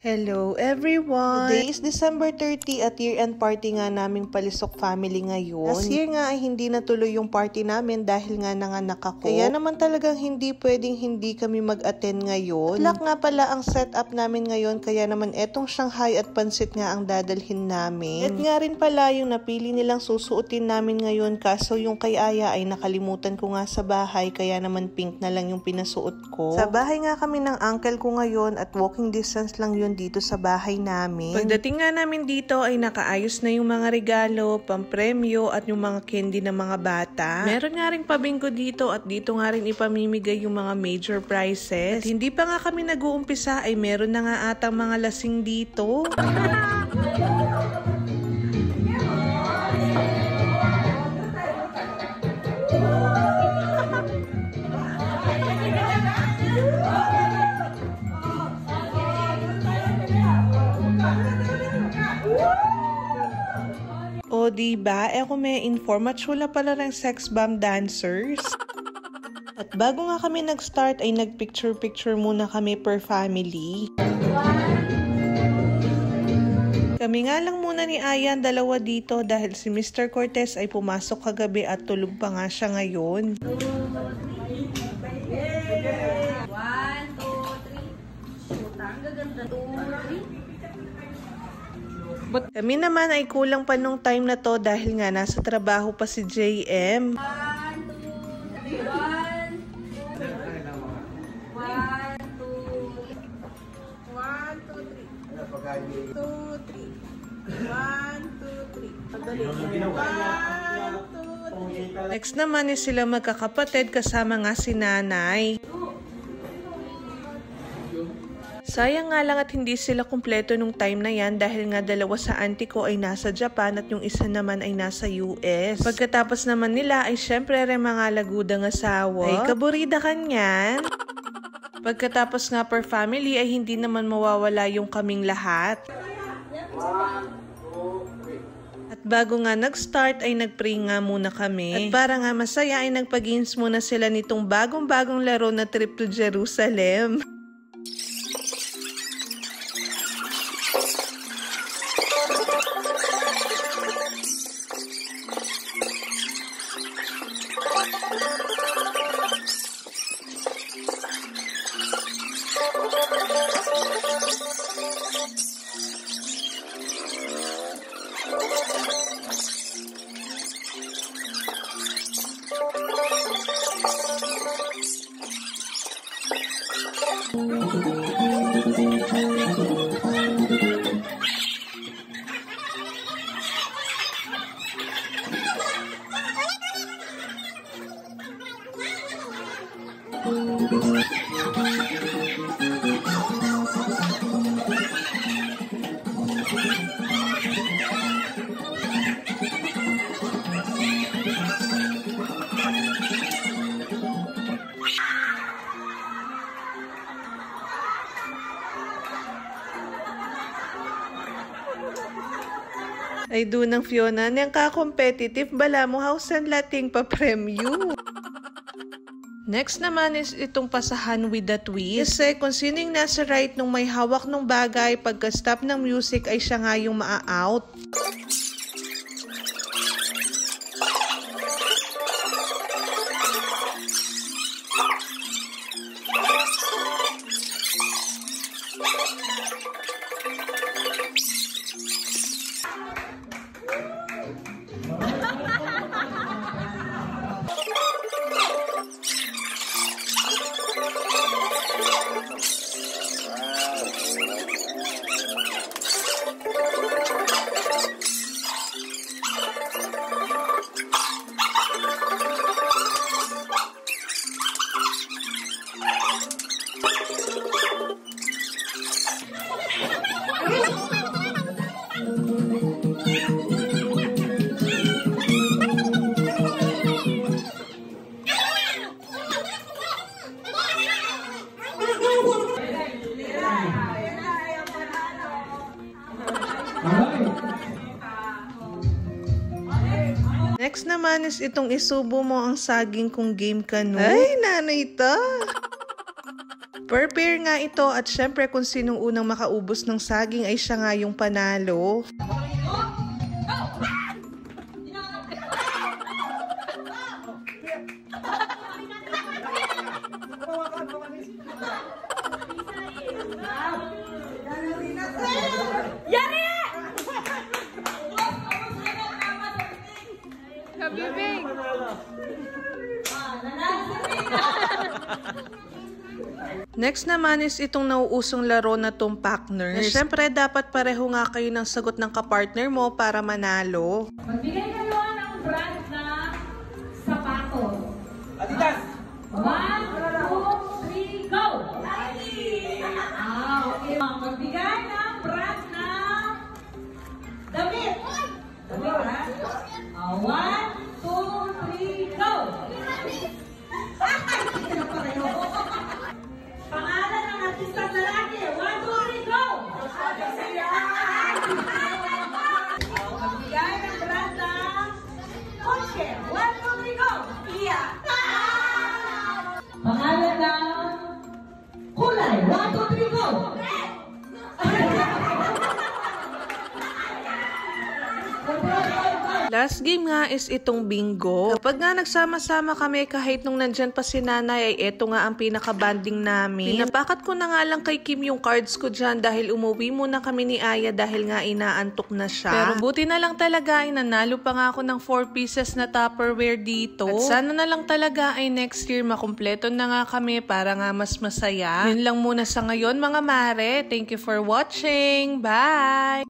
Hello everyone! Today is December 30 at year-end party nga naming Palisok family ngayon. Last year nga ay hindi natuloy yung party namin dahil nga nanganak ako. Kaya naman talagang hindi pwedeng hindi kami mag-attend ngayon. Luck nga pala ang setup namin ngayon kaya naman etong Shanghai at pansit nga ang dadalhin namin. At nga rin pala yung napili nilang susuotin namin ngayon kaso yung kay Aya ay nakalimutan ko nga sa bahay kaya naman pink na lang yung pinasuot ko. Sa bahay nga kami ng uncle ko ngayon at walking distance lang yun dito sa bahay namin. Pagdating nga namin dito ay nakaayos na yung mga regalo, pampremyo at yung mga candy ng mga bata. Meron nga rin pabinggo dito at dito nga rin ipamimigay yung mga major prizes. At hindi pa nga kami nag-uumpisa ay meron na nga atang mga lasing dito. O diba, ako may inform at wala pala ng sex bomb dancers. At bago nga kami nag-start ay nag-picture-picture muna kami per family. Kami nga lang muna ni Ayan dalawa dito dahil si Mr. Cortez ay pumasok kagabi at tulog pa nga siya ngayon. 1, 2, 3. Shoot, ang gaganda. 2, 3. But kami naman ay kulang pa nung time na to dahil nga nasa trabaho pa si JM. 1, 2, 3. 1, 2, 3. 1, 2, 3. Next naman is sila magkakapatid kasama nga si nanay. Sayang nga lang at hindi sila kumpleto nung time na yan dahil nga dalawa sa auntie ko ay nasa Japan at yung isa naman ay nasa US. Pagkatapos naman nila ay syempre rin mga lagudang asawa. Ay kaburida kanyan. Pagkatapos nga per family ay hindi naman mawawala yung kaming lahat. At bago nga nag-start ay nag-pray nga muna kami. At para nga masaya ay nagpag-games muna sila nitong bagong-bagong laro na trip to Jerusalem. Ay doon ng Fiona, niyang ka-competitive, bala mo hausan lating pa-premyo. Next naman is itong pasahan with the twist. Kasi kung sino yung nasa right nung may hawak ng bagay, pagka-stop ng music ay siya nga yung maa-out. naman is itong isubo mo ang saging kung game ka no. Ay, nanay ito. Per pair nga ito at syempre kung sinong unang makaubos ng saging ay siya nga yung panalo. Next naman is itong nauusong laro na tumpak nurse. Siyempre, dapat pareho nga kayo ng sagot ng kapartner mo para manalo. Magbigay kayo ng brand na sapatos. Adidas! 1, 2, 3, go! Okay. Magbigay ng brand na damit. Damit, ha? 1, 2, 3, go! Pangalan ng artistang lalaki. 1, 2, 3, go! Magbigay ng brand na kotse. 1, 2, 3, go! Iya! Pangalan ng kulay. 1, 2, 3, go! Last game nga is itong bingo. Kapag nga nagsama-sama kami kahit nung nandyan pa si nanay ay eto nga ang pinaka-banding namin. Pinapakat ko na nga lang kay Kim yung cards ko dyan dahil umuwi muna kami ni Aya dahil nga inaantok na siya. Pero buti na lang talaga ay nanalo pa nga ako ng 4 pieces na Tupperware dito. At sana na lang talaga ay next year makumpleto na nga kami para nga mas masaya. Yun lang muna sa ngayon mga mare. Thank you for watching. Bye!